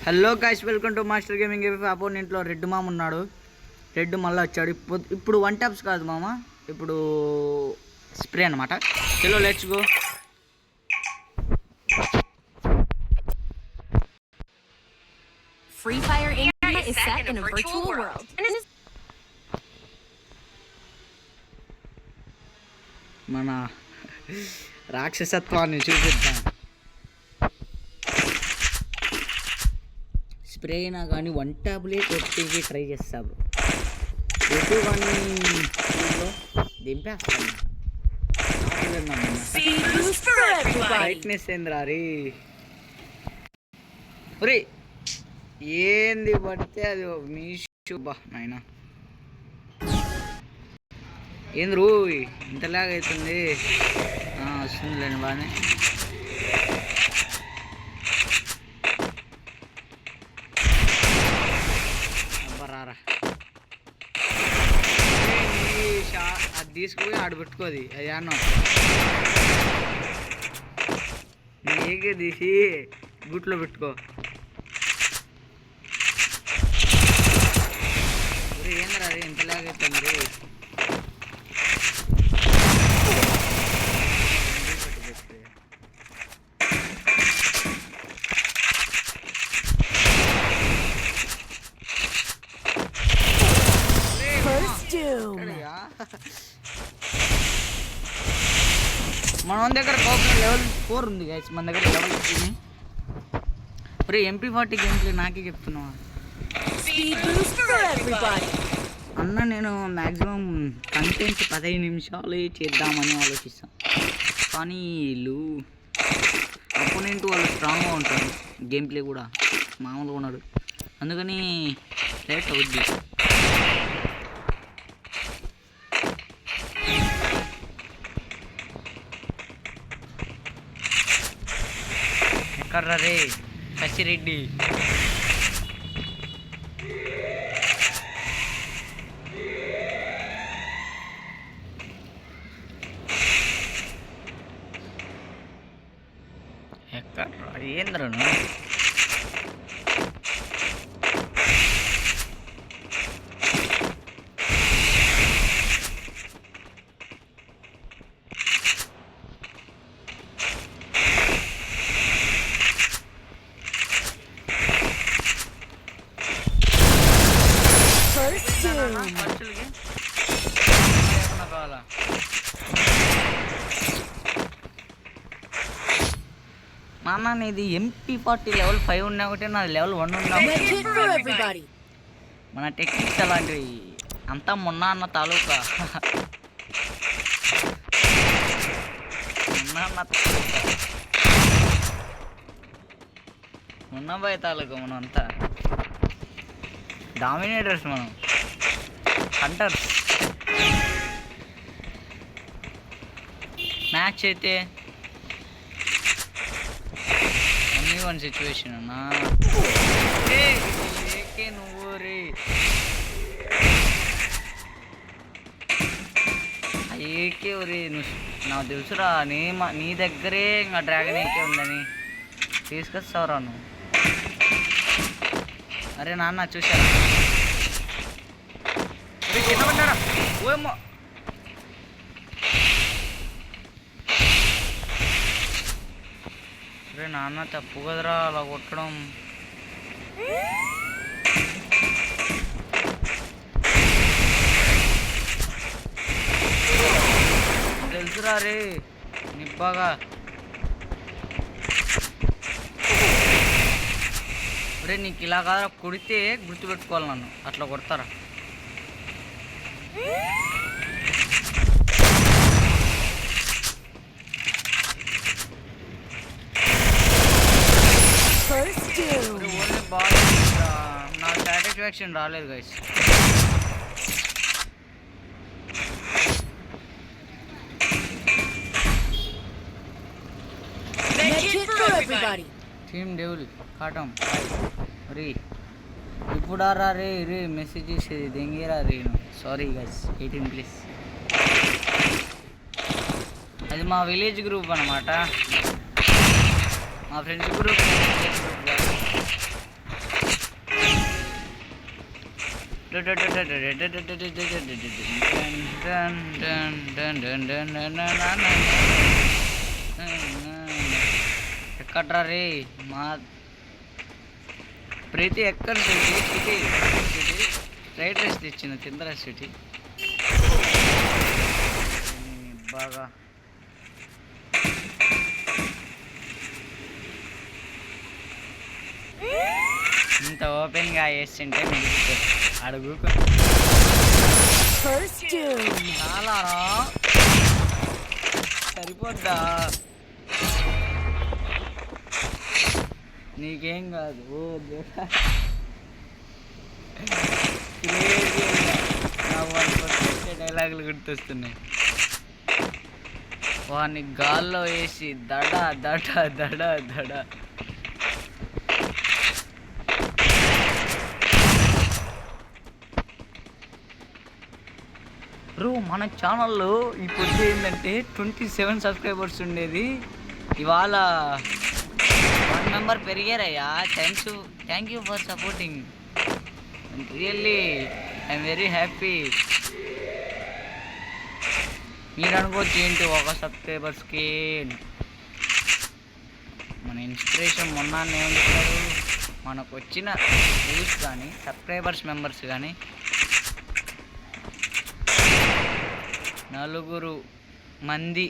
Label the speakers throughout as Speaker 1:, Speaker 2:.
Speaker 1: Hello guys, welcome to Master Gaming. అపోనెంట్లో red మామ ఉన్నాడు. రెడ్ మళ్ళీ వచ్చాడు. ఇప్పుడు వన్ ట్యాప్స్ కాదు మామ, ఇప్పుడు స్ప్రే అనమాట. చలో let's go.
Speaker 2: Free Fire India is set in a virtual world.
Speaker 1: మన రాక్షసత్వాన్ని చూపిద్దాం. స్ప్రే అయినా కానీ వన్ ట్యాబ్లే కొట్టేకి ట్రై చేస్తాడు. ఎటు కానీ దింపేస్తాను. బ్రైట్నెస్ ఏంద్రా రే, ఒరే ఏంది పడితే అది మీ శుభ నాయన. ఏంది రూ ఇంతలాగా అవుతుంది. వస్తుందిలేండి బాగానే. అబ్బరారా, అది తీసుకుపోయి ఆడ పెట్టుకోది. అది అన్నం నీకే తీసి గుట్లో పెట్టుకో. ఏంద్రా అది ఇంతలాగా అవుతుంది. మన దగ్గర లెవెల్ 4 ఉంది గైస్, మన దగ్గర లెవెల్ 3. మరి MP40 గేమ్ ప్లే నాకే చెప్తున్నావా అన్న? నేను మ్యాక్సిమం కంటెంట్ 15 నిమిషాలు చేద్దామని ఆలోచిస్తాను, కానీ వీళ్ళు అపోనెంట్ వాళ్ళు స్ట్రాంగ్గా ఉంటారు, గేమ్ ప్లే కూడా మామూలుగా ఉన్నాడు, అందుకని లేట్ అవుద్ది. ఎక్కడ్రా రే కసిరెడ్డి? ఎక్కడ్రా ఏంద్రను? నాన్న నీది MP40 లెవెల్ 5 ఉన్నా ఒకటే, నాది లెవెల్ 1 ఉన్నా. మన టెక్నిక్స్ అలాంటివి అంతా మొన్న అన్న తాలూకా. మొన్నబాయ్ తాలూకా. మనం అంతా డామినేటర్స్, మనం హంటర్స్. మ్యాచ్ అయితే 1v1 సిచ్యువేషన్ అన్నా. ఏకే నువ్వు రే, ఏకే రే నువ్వు. నాకు తెలుసురా నీ దగ్గరే ఇంకా డ్రాగన్ ఏకే ఉందని తీసుకొస్తావురా నువ్వు. అరే నాన్న చూసారా కింద పడ్డారా? ఓమో అరే నాన్న తప్పు కదరా అలా కొట్టడం. తెలుసురా రే నిబ్బాగా. అరే నీకు ఇలా కాదా కొడితే గుర్తుపెట్టుకోవాలి నన్ను, అట్లా కొడతారా? నాకు సాటిస్ఫాక్షన్ రాలేదు గైస్. టీమ్ డెవిల్ కాటం రే ఇప్పుడు రా రే రే మెసేజ్ చేసేది దెంగేరా రే. Sorry guys, 18 please. అది మా విలేజ్ గ్రూప్ అనమాట, మా ఫ్రెండ్స్ గ్రూప్. ఎక్కడ్రా రే మా ప్రీతి ఎక్కడ సిటీ ఫ్రైడ్ రైస్ తెచ్చింది తిందరా సిటీ బాగా ఇంత ఓపెన్గా వేస్తుంటే మీకు అడుగు
Speaker 2: First doom.
Speaker 1: చాలారా సరిపోద్దా నీకేం కాదు ఓ డైలాగులు గుర్తొస్తున్నాయి వాడిని గాల్లో వేసి దడ దడ దడ దడ బ్రో మన ఛానల్లో ఇప్పుడు ఏంటంటే 27 సబ్స్క్రైబర్స్ ఉండేది ఇవాళ 1 మెంబర్ పెరిగారయ్యా thank you for supporting really I'm very happy మీరు అనుకోవచ్చు ఏంటి ఒక సబ్స్క్రైబర్స్కి మన ఇన్స్పిరేషన్ మొన్న ఏమంటారు మనకు వచ్చిన వ్యూస్ కానీ సబ్స్క్రైబర్స్ మెంబర్స్ కానీ 4 మంది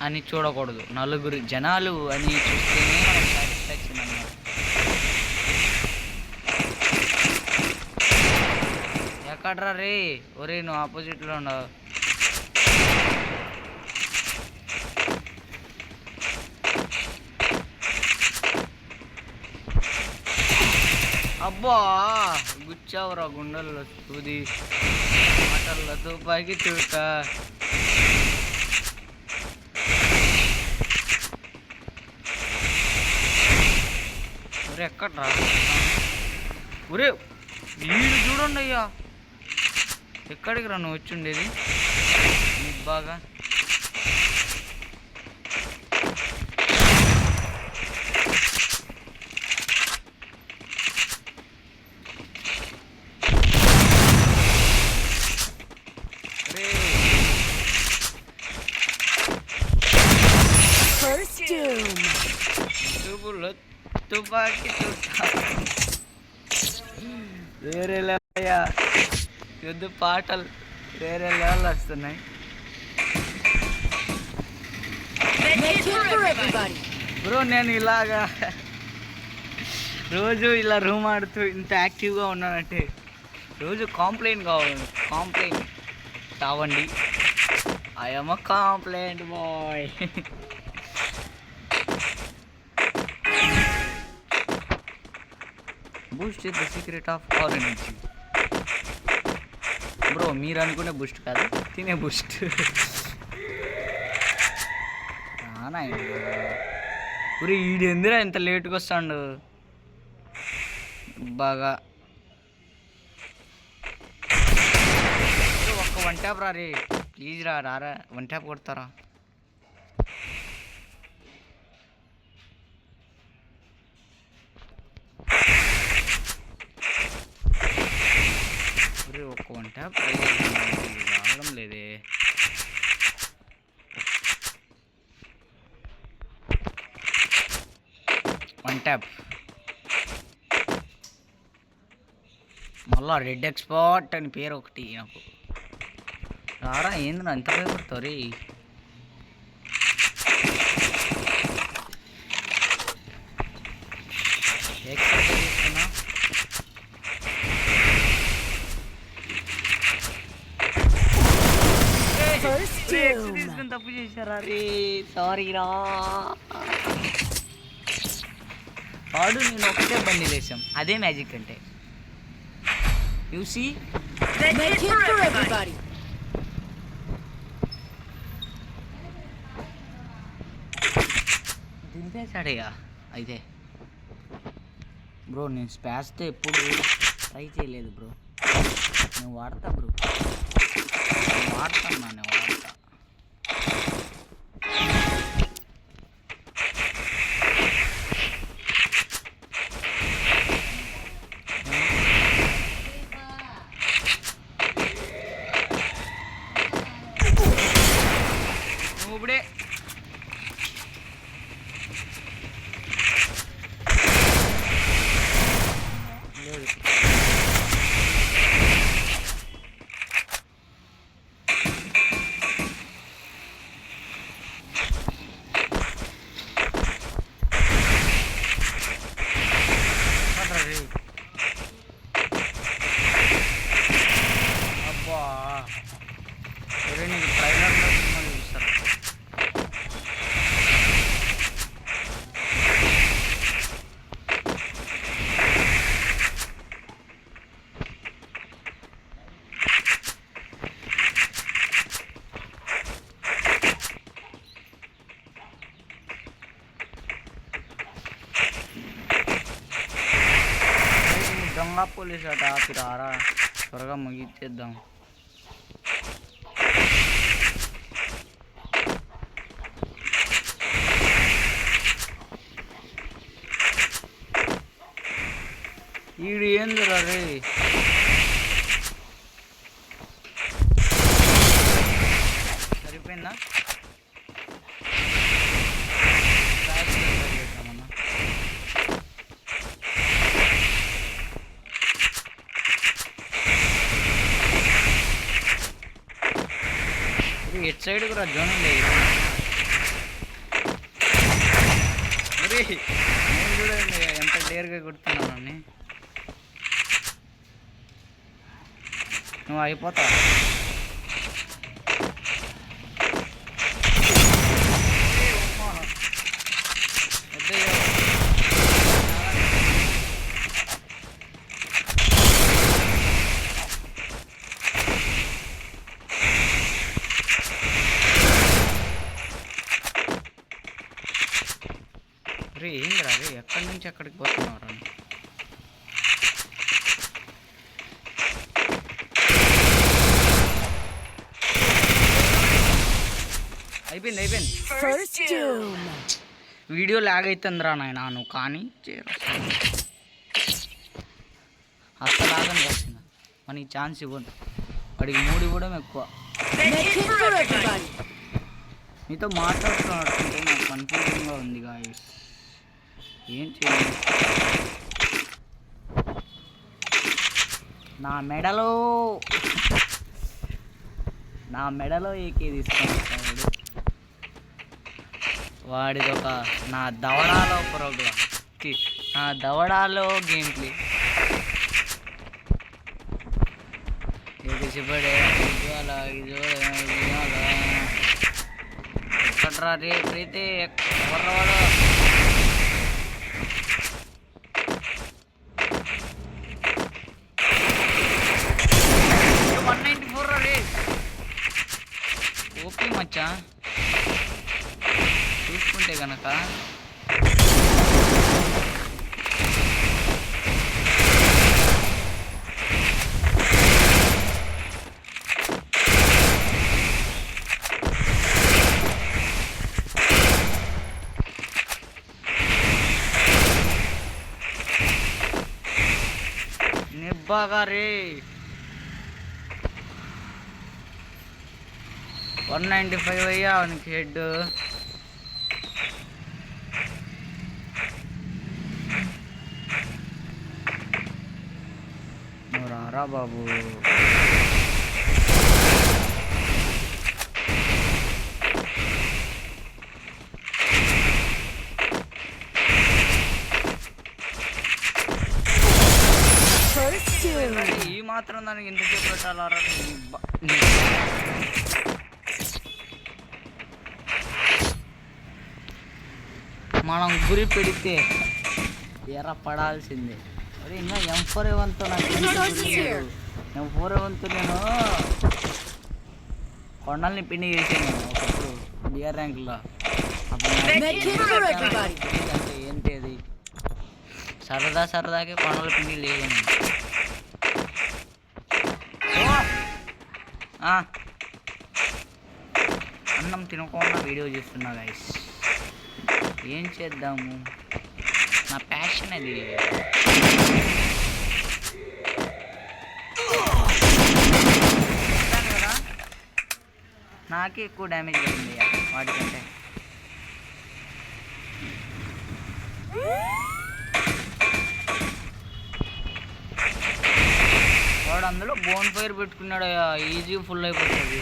Speaker 1: అని చూడకూడదు 4 జనాలు అని చూస్తేనే మనకు సాటిస్ఫాక్షన్ అన్నమాట ఎక్కడ్రా రే ఒరే నువ్వు ఆపోజిట్లో ఉండవు అబ్బా గుచ్చావురా గుండెల్లో సూది మాటల్లో తుపాకి చూక ఒరే ఎక్కడ్రా ఒరే వీడు చూడండి అయ్యా ఎక్కడికి రా నువ్వు వచ్చి ఉండేది నీకు బాగా
Speaker 2: First doom.
Speaker 1: చూపుల్లో తుపాకి వేరే లేవయ్యా యుద్ధ పాటలు వేరే లెవెల్ వస్తున్నాయి
Speaker 2: Make it for everybody.
Speaker 1: Bro నేను ఇలాగా రోజు ఇలా రూమ్ ఆడుతూ ఇంత యాక్టివ్గా ఉన్నానంటే రోజు కాంప్లైంట్ కావండి I'm a complaint boy Boost is the secret of all energy bro మీరు అనుకునే బూస్ట్ కాదు తినే బూస్ట్ ఊరి ఈడెందురా ఇంత లేట్గా వస్తాడు బాగా ఒక్క 1 ట్యాప్ రా రే ప్లీజ్ రారా 1 ట్యాప్ కొడతారా ఒక్క 1 ట్యాప్ రావడం లేదే వన్ ట్యాప్ మళ్ళా రెడ్ ఎక్స్పర్ట్ అని పేరు ఒకటి నాకు రారా ఏంది నా ఎంత భయపడతావు రే ఎక్స్పర్ట్ తీసుకున్నా తీసుకుని తప్పు చేశారా రే సారీ రా ఆడు నేను ఒకటే బండి లేసాం అదే మ్యాజిక్ అంటే you see
Speaker 2: Make it for everybody.
Speaker 1: దింపేశాడయ్యా అయితే బ్రో నేను స్పాస్తో ఎప్పుడు ట్రై చేయలేదు బ్రో నేను వాడతా బ్రో వాడతాను నేను వాడతా బంగ్లా పోలీస్ అట ఆపిరారా, త్వరగా ముగిచ్చేద్దాం. ఈడు ఏందిరా రే, సరిపోయిందా? ఎట్ సైడ్ కూడా జోన్ లేదు. నేను చూడండి ఎంత డేర్గా కొడుతున్నానని. నువ్వు అయిపోతావు. రే ఏంద్రా రే, ఎక్కడి నుంచి ఎక్కడికి పోతున్నారు? అయిపోయింది. వీడియో లాగ్ అవుతుందిరా నాయన, నువ్వు కానీ అసలు లాగని వచ్చింది. మనకి ఛాన్స్ ఇవ్వదు, వాడికి 3 ఇవ్వడం ఎక్కువ. మీతో మాట్లాడుతున్నట్టుంటే నాకు కన్ఫ్యూజింగ్గా ఉంది గాయస్, ఏం చేయాలి? నా మెడలో ఏకే తీసుకుంటాడు వాడిది. ఒక నా దవడాలో ప్రోగ్రామ్, నా దవడాలో గేమ్ ప్లే. ఎక్కడ్రా రే ప్రీతి, కుర్రవాడు. 194 రే, ఓకే మచ్చా. చూసుకుంటే కనుక నిబ్బాగా రే. 195 అయ్యా అవనికి హెడ్. నువ్వు రారా బాబు. ఈ మాత్రం దానికి ఎందుకు పెట్టాలరా? మనం గురి పెడితే ఎర్ర పడాల్సిందే. అరే ఇంకా M4A1తో నాకు M4A1తో నేను కొండల్ని పిండి చేసాను ఒకప్పుడు బిఆర్ ర్యాంకులో. అంటే ఏంటి అది, సరదాకి కొండల పిండి లేదు. అన్నం తినకుండా వీడియో చేస్తున్నా గైస్, ఏం చేద్దాము? నా ప్యాషన్ అది. కదా నాకే ఎక్కువ డ్యామేజ్ అయింది వాటికంటే. వాడు అందులో బోన్ ఫైర్ పెట్టుకున్నాడు, ఈజీ ఫుల్ అయిపోతుంది.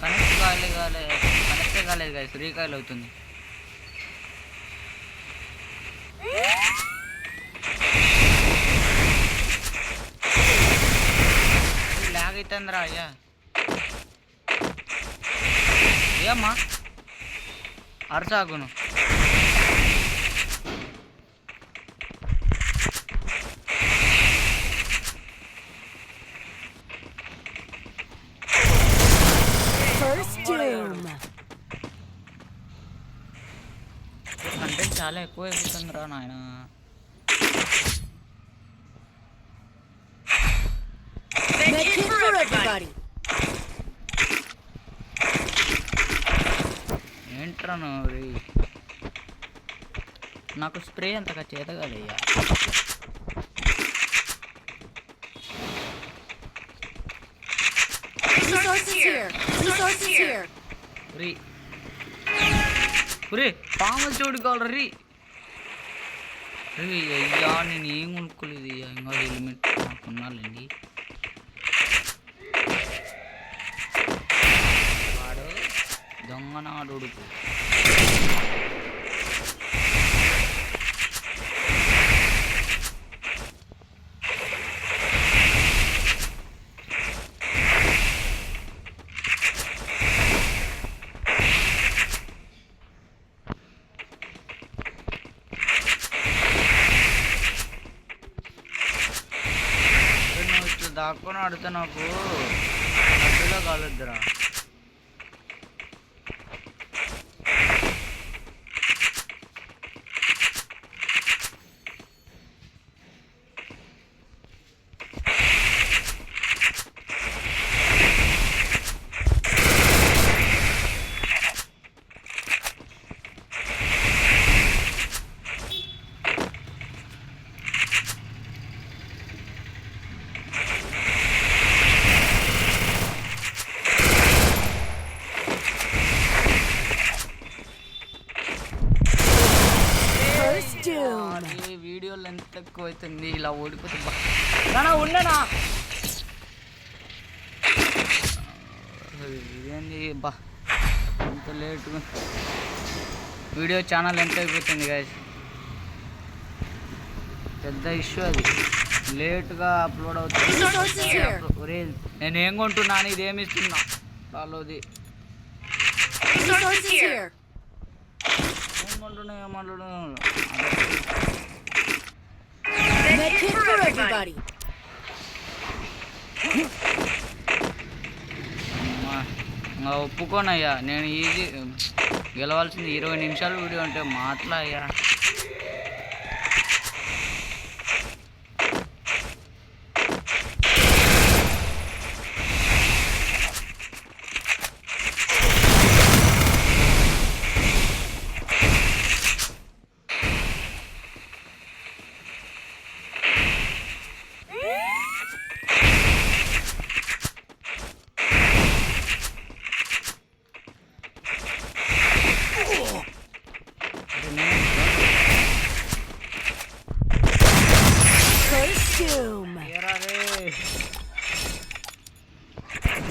Speaker 1: కనెక్టే కాలేదు కదా, 3 కాయలు అవుతుంది. లాగ్ అవుతుందిరా అయ్యా. ఏమ్మా అరసాగును.
Speaker 2: First doom.
Speaker 1: కంటెంట్ చాలా ఎక్కువ అయిపోతుందిరా నాయన.
Speaker 2: Medkit for everybody.
Speaker 1: ఏంట్రా రే, నాకు స్ప్రే అంతగా చేతగాలయ్యా.
Speaker 2: Resources here. Resources here.
Speaker 1: రీ రే పాములు చూడుకోవాలి రీ. రే అయ్యా నేను ఏం కొనుక్కోలేదు అయ్యా, ఇంకా హెల్మెట్ నాకున్నాలండి. వాడు దొంగనాడు ఉడుకు. దాక్కుని ఆడితే నాకు మధ్యలో కాలొద్దురా. వీడియో లెంత్ ఎక్కువ అవుతుంది, ఇలా ఓడిపోతే ఉండనా. ఇదేంది బా అంత లేటుగా వీడియో ఛానల్ లెంత్ అయిపోతుంది గాయస్. పెద్ద ఇష్యూ అది, లేట్గా అప్లోడ్ అవుతుంది. నేను ఏం కొంటున్నాను, ఇదేమి ఇస్తున్నా వాళ్ళది
Speaker 2: Medkit for everybody.
Speaker 1: ఒప్పుకోనయ్యా, నేను ఈజీ గెలవాల్సింది 20 నిమిషాలు వీడియో అంటే మాట్లాడయ్యా.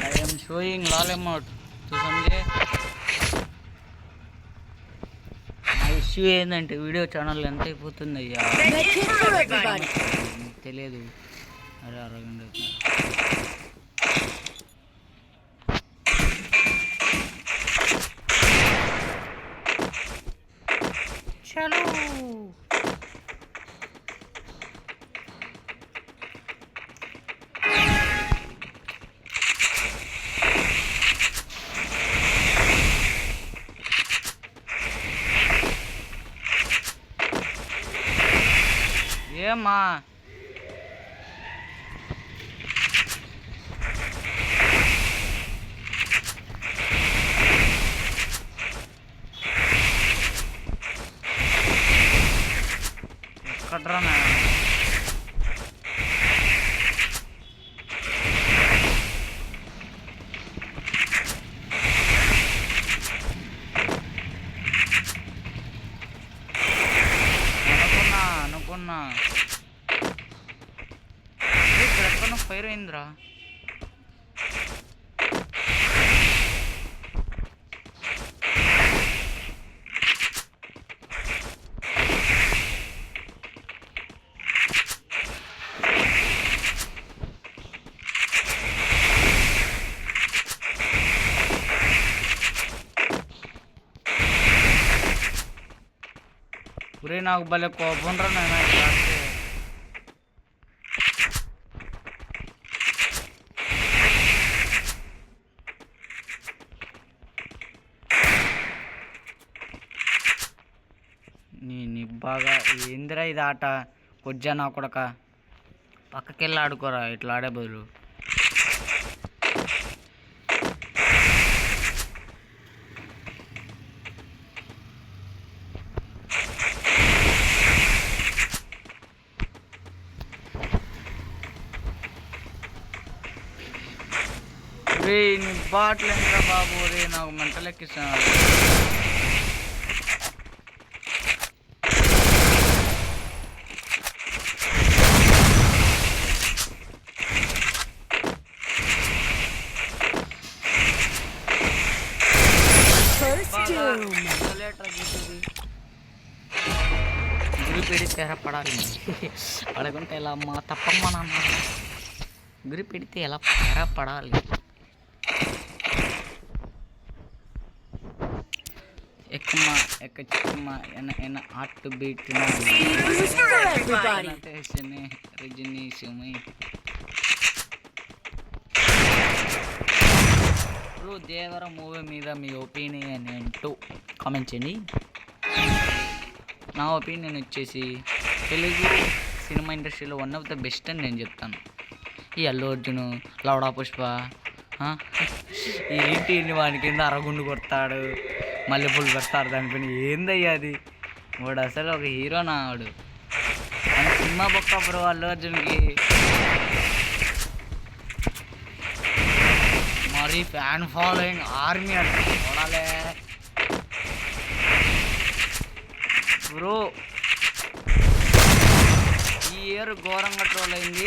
Speaker 1: I am showing lol emote. तो समझे ఆ ఇష్యూ ఏంటంటే వీడియో ఛానల్ ఎంత అయిపోతుంది అయ్యా తెలియదు. అరే అరగండి చలో. ఏమ్మా ఎక్కడ్రా అనుకున్నా ఎక్కడ ఫైర్ అయిందిరా. ఒరే నాకు భలే కోపం రా నాయన. బాగా ఏందిరా ఇది ఆట కొజ్జా నా కొడక పక్కకెళ్ళి ఆడుకోరా ఇట్లా ఆడే బదులు. రే నీ బాటలు ఎంత బాబు రే నాకు మెంటల్ ఎక్కిస్తున్నారు.
Speaker 2: First doom.
Speaker 1: గురి పెడితే ఎలా పడాలి పడకుంటే ఎలా అమ్మా తప్పమ్మా నాన్న. గురి పెడితే ఎలా పడాలి. ఎక్కమ్మా ఎక్క చిక్కమ్మా ఎన్న ఆర్ట్ బీట్
Speaker 2: Boost for everybody.
Speaker 1: రజనీ సుమి దేవర మూవీ మీద మీ ఒపీనియన్ ఏంటో కామెంట్ చేయండి. నా ఒపీనియన్ వచ్చేసి తెలుగు సినిమా ఇండస్ట్రీలో వన్ ఆఫ్ ద బెస్ట్ అని నేను చెప్తాను. ఈ అల్లు అర్జున్ లవడా పుష్ప ఏంటి వాడి కింద అరగుండు కొడతాడు మల్లెపూలు పెడతాడు దానిపైన ఏందయ్యా అది. వాడు అసలు ఒక హీరో నా వాడు. మన సినిమా బొక్క బ్రో అల్లు అర్జున్కి మరి ఫ్యాన్ ఫాలోయింగ్ ఆర్మీ అంటే చూడాలే బ్రో. ఈ ఇయర్ ఘోరంగా ట్రోల్ అయింది.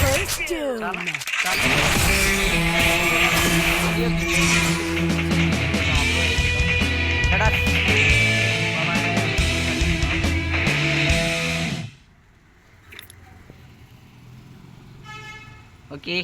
Speaker 2: First doom.
Speaker 1: ఓకే